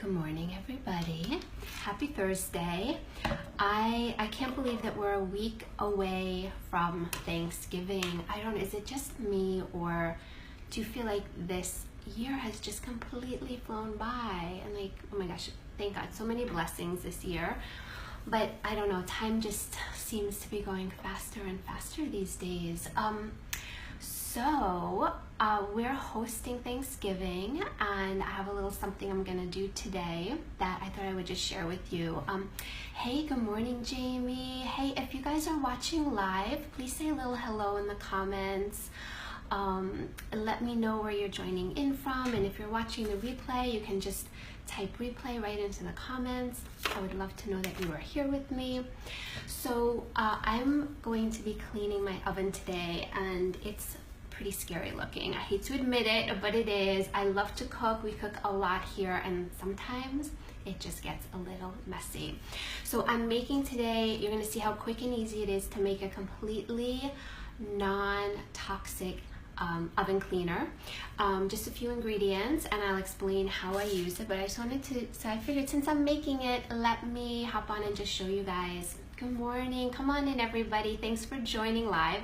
Good morning, everybody. Happy Thursday. I can't believe that we're a week away from Thanksgiving. I don't know, is it just me, or do you feel like this year has just completely flown by? And like, oh my gosh, thank God, so many blessings this year. But I don't know, time just seems to be going faster and faster these days. So we're hosting Thanksgiving, and I have a little something I'm gonna do today that I thought I would just share with you. Hey, good morning, Jamie. Hey, if you guys are watching live, please say a little hello in the comments. Let me know where you're joining in from, and if you're watching the replay, you can just type replay right into the comments. I would love to know that you are here with me. So I'm going to be cleaning my oven today, and it's pretty scary looking. I hate to admit it, but it is. I love to cook. We cook a lot here, and sometimes it just gets a little messy. So I'm making today, you're gonna see how quick and easy it is to make a completely non-toxic oven cleaner. Just a few ingredients, and I'll explain how I use it, but I just wanted to, so I figured since I'm making it, let me hop on and just show you guys. Good morning, come on in everybody. Thanks for joining live.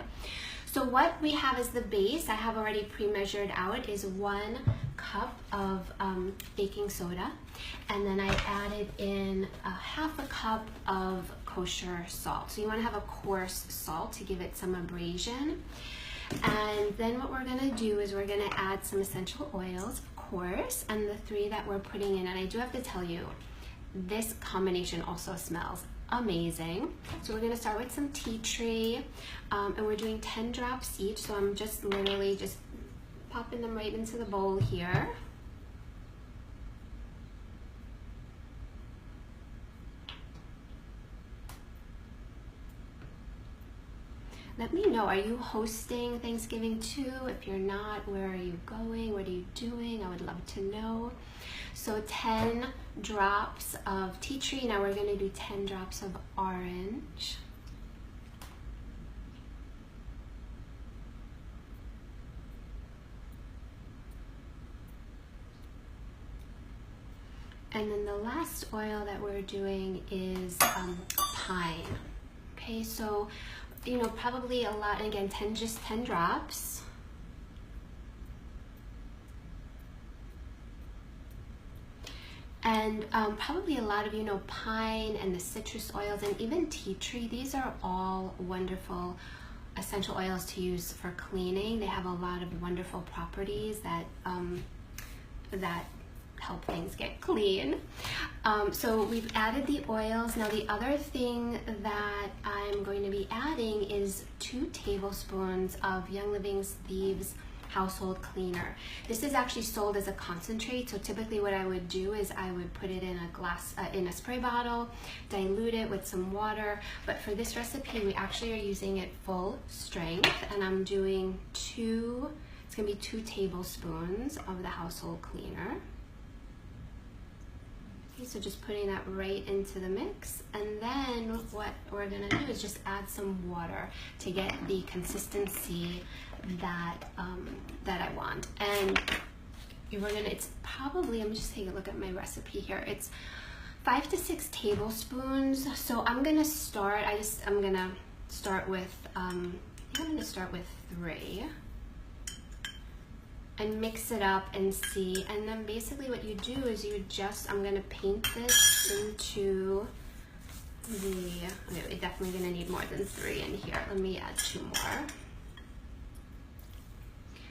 So what we have as the base, I have already pre-measured out, is 1 cup of baking soda, and then I added in half a cup of kosher salt. So you want to have a coarse salt to give it some abrasion. And then what we're gonna do is we're gonna add some essential oils, of course, and the 3 that we're putting in. And I do have to tell you, this combination also smells amazing. So we're gonna start with some tea tree, and we're doing 10 drops each. So I'm just literally just popping them right into the bowl here. Let me know, are you hosting Thanksgiving too? If you're not, where are you going? What are you doing? I would love to know. So 10 drops of tea tree. Now we're gonna do 10 drops of orange. And then the last oil that we're doing is pine. Okay, so you know, probably a lot, and again, just 10 drops. And probably a lot of you know pine and the citrus oils and even tea tree. These are all wonderful essential oils to use for cleaning. They have a lot of wonderful properties that help things get clean. So we've added the oils. Now the other thing that I'm going to be adding is 2 tablespoons of Young Living's Thieves household cleaner. This is actually sold as a concentrate, so typically what I would do is I would put it in a glass, in a spray bottle, dilute it with some water, but for this recipe we actually are using it full strength, and I'm doing it's gonna be 2 tablespoons of the household cleaner. Okay, so just putting that right into the mix, and then what we're gonna do is just add some water to get the consistency that I want. And it's probably, I'm just taking a look at my recipe here. It's 5 to 6 tablespoons. So I'm gonna start. I'm gonna start with. I think I'm gonna start with 3. And mix it up and see, and then basically what you do is I'm gonna paint this into okay, we're definitely gonna need more than 3 in here. Let me add 2 more.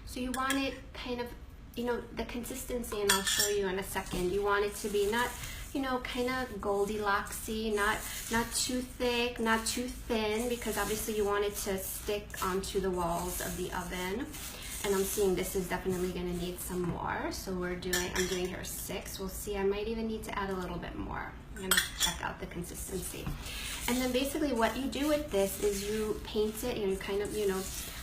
So you want it kind of, you know, the consistency, and I'll show you in a second. You want it to be not, you know, kind of Goldilocks-y, not too thick, not too thin, because obviously you want it to stick onto the walls of the oven. And I'm seeing this is definitely gonna need some more. So I'm doing here 6. We'll see, I might even need to add a little bit more. I'm gonna check out the consistency. And then basically what you do with this is you paint it, you kind of, you know,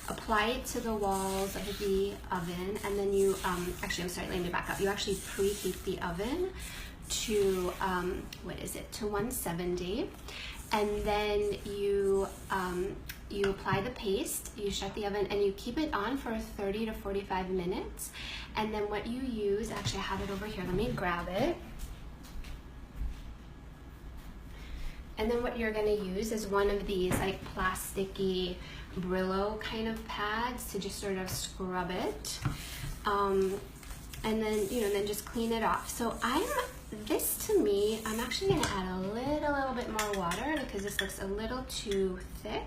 apply it to the walls of the oven, and then you, actually, I'm sorry, let me back up. You actually preheat the oven to, to 170. And then you apply the paste, you shut the oven, and you keep it on for 30 to 45 minutes. And then what you use, actually I have it over here, let me grab it. And then what you're gonna use is one of these like plasticky Brillo kind of pads to just sort of scrub it. And then, then just clean it off. So this to me, I'm actually gonna add a little bit more water because this looks a little too thick.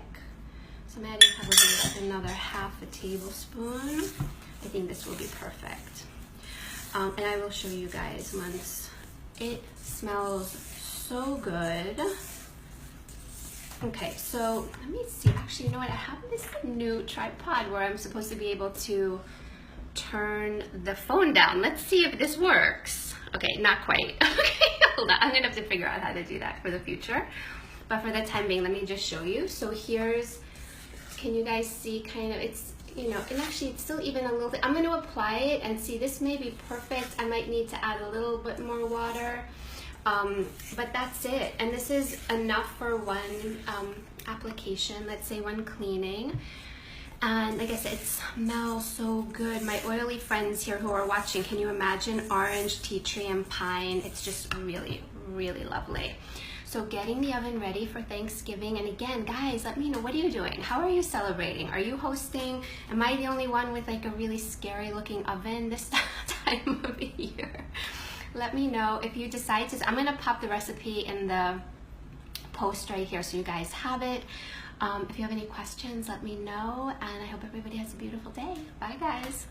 So I'm adding probably like another half a tablespoon. I think this will be perfect. And I will show you guys once. It smells so good. Okay, so let me see. Actually, you know what? I have this new tripod where I'm supposed to be able to turn the phone down. Let's see if this works. Okay, not quite. Okay, hold on. I'm gonna have to figure out how to do that for the future. But for the time being, let me just show you. So can you guys see kind of, and actually it's still even a little bit. I'm gonna apply it and see, this may be perfect. I might need to add a little bit more water. But that's it. And this is enough for one application, let's say one cleaning. And like I said, it smells so good. My oily friends here who are watching, can you imagine orange, tea tree, and pine? It's just really, really lovely. So getting the oven ready for Thanksgiving. And again, guys, let me know, what are you doing? How are you celebrating? Are you hosting? Am I the only one with like a really scary looking oven this time of year? Let me know if you decide to. I'm gonna pop the recipe in the post right here so you guys have it. If you have any questions, let me know, and I hope everybody has a beautiful day. Bye, guys.